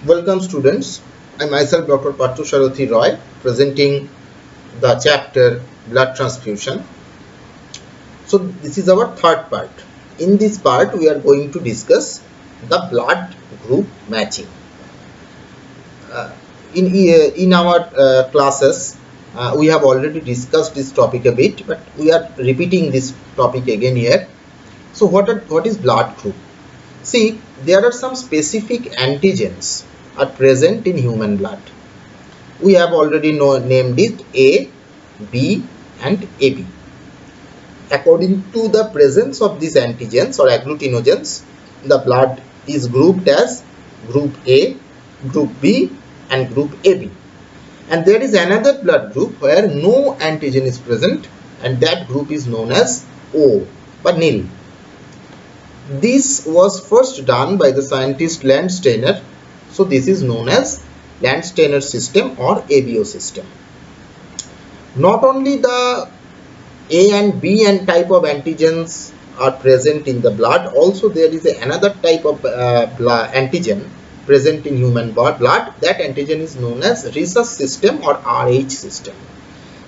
Welcome students, I myself Dr. Parthu Roy presenting the chapter blood transfusion. So this is our third part. In this part we are going to discuss the blood group matching. In our classes we have already discussed this topic a bit, but we are repeating this topic again here. So what is blood group? See, there are some specific antigens are present in human blood. We have already named it A, B and AB. According to the presence of these antigens or agglutinogens, the blood is grouped as group A, group B and group AB. And there is another blood group where no antigen is present, and that group is known as O, but nil. This was first done by the scientist Landsteiner. So this is known as Landsteiner system or ABO system. Not only the A and B and type of antigens are present in the blood, also there is another type of antigen present in human blood. That antigen is known as rhesus system or RH system.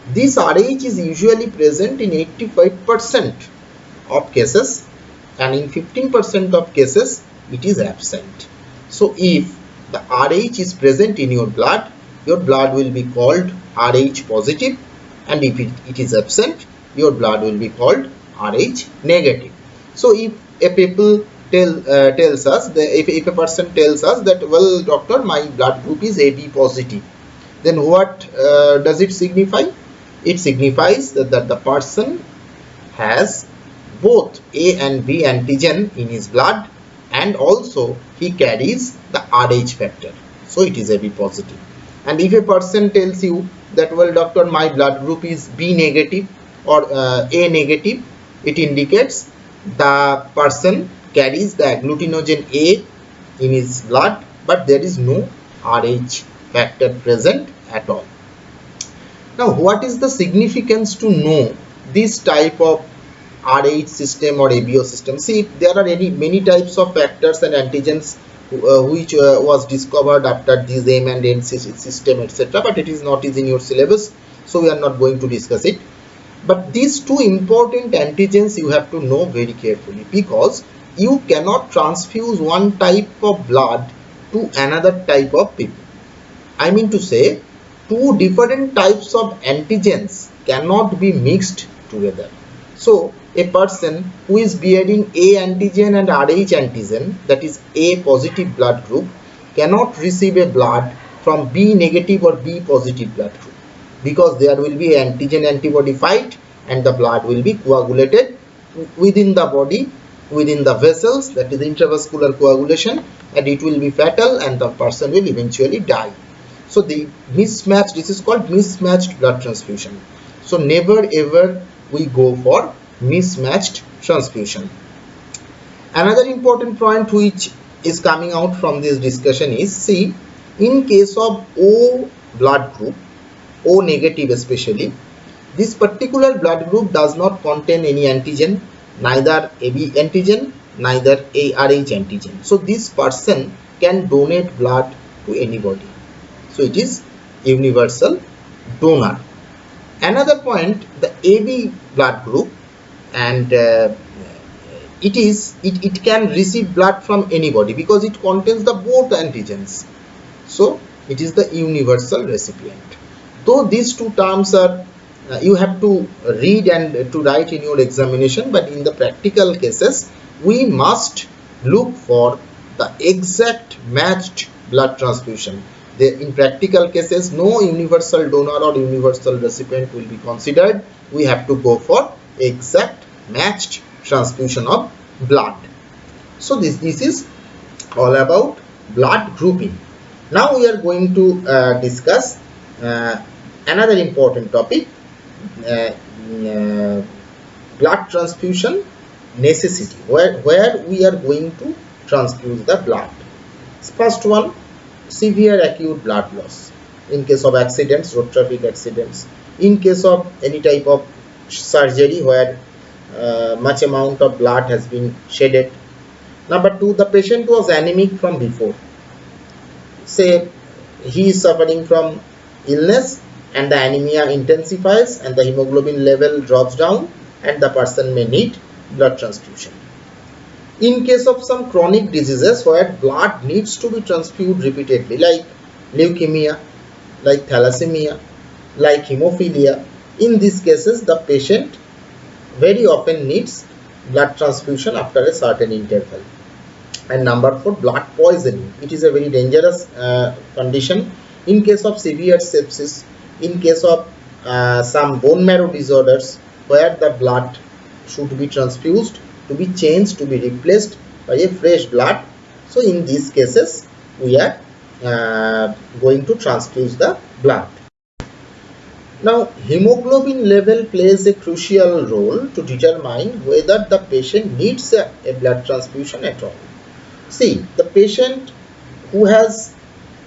This RH is usually present in 85% of cases, and in 15% of cases it is absent. So if the RH is present in your blood will be called RH positive, and if it is absent, your blood will be called RH negative. So if a people tells us that if a person tells us that, well doctor, my blood group is AB positive, then what does it signify? It signifies that the person has both A and B antigen in his blood, and also he carries the RH factor, so it is AB positive. And if a person tells you that, well doctor, my blood group is B negative or A negative, it indicates the person carries the agglutinogen A in his blood, but there is no RH factor present at all. Now what is the significance to know this type of RH system or ABO system? See, there are many types of factors and antigens which was discovered after this M and N system, etc., but it is not in your syllabus, so we are not going to discuss it. But these two important antigens you have to know very carefully, because you cannot transfuse one type of blood to another type of people. I mean to say, two different types of antigens cannot be mixed together. So a person who is bearing A antigen and RH antigen, that is A positive blood group, cannot receive a blood from B negative or B positive blood group, because there will be antigen antibody fight and the blood will be coagulated within the body, within the vessels, that is intravascular coagulation, and it will be fatal and the person will eventually die. So the mismatched, this is called mismatched blood transfusion. So never ever we go for mismatched transfusion. Another important point which is coming out from this discussion is, see, in case of O blood group, O negative especially, this particular blood group does not contain any antigen, neither AB antigen, neither ARH antigen. So this person can donate blood to anybody. So it is universal donor. Another point, the AB blood group, and it can receive blood from anybody because it contains the both antigens. So it is the universal recipient. Though these two terms are you have to read and to write in your examination, but in the practical cases we must look for the exact matched blood transfusion. In practical cases, no universal donor or universal recipient will be considered. We have to go for exact matched transfusion of blood. So this is all about blood grouping. Now we are going to discuss another important topic, blood transfusion necessity, where we are going to transfuse the blood. First one, severe acute blood loss in case of accidents, road traffic accidents, in case of any type of surgery where much amount of blood has been shedded. Number 2, the patient was anemic from before. say he is suffering from illness and the anemia intensifies and the hemoglobin level drops down, and the person may need blood transfusion. In case of some chronic diseases where blood needs to be transfused repeatedly, like leukemia, like thalassemia, like hemophilia, in these cases the patient very often needs blood transfusion after a certain interval. And number 4, blood poisoning. It is a very dangerous condition. In case of severe sepsis, in case of some bone marrow disorders where the blood should be transfused, to be changed, to be replaced by a fresh blood. So in these cases we are going to transfuse the blood. Now, hemoglobin level plays a crucial role to determine whether the patient needs a blood transfusion at all. See, the patient who has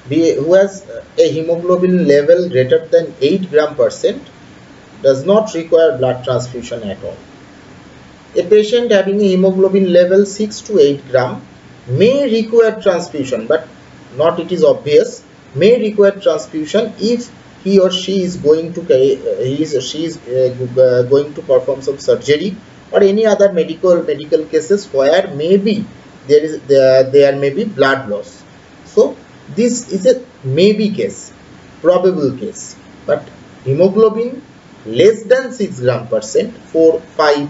a hemoglobin level greater than 8 gram percent does not require blood transfusion at all. A patient having a hemoglobin level 6 to 8 gram may require transfusion, but not, it is obvious, may require transfusion if he or she is going to going to perform some surgery or any other medical cases where maybe there may be blood loss. So this is a maybe case, probable case, but hemoglobin less than 6 gram percent, 4, 5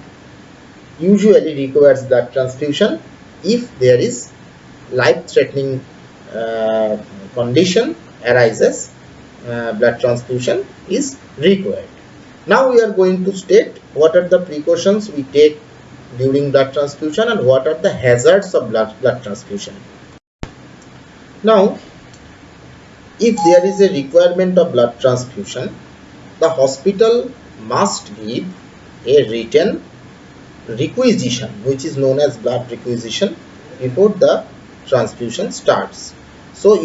usually requires blood transfusion if there is life-threatening condition arises. Blood transfusion is required. Now we are going to state what are the precautions we take during blood transfusion and what are the hazards of blood transfusion. Now, if there is a requirement of blood transfusion, the hospital must give a written requisition, which is known as blood requisition, before the transfusion starts. So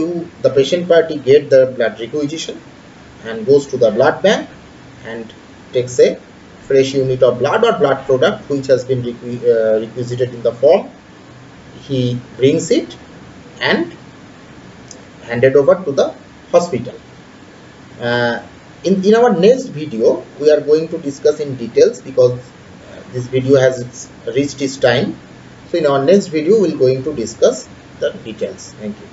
the patient party get the blood requisition and goes to the blood bank and takes a fresh unit of blood or blood product which has been requisited in the form. He brings it and handed over to the hospital. In our next video we are going to discuss in details, because this video has reached its time. So in our next video we are going to discuss the details. Thank you.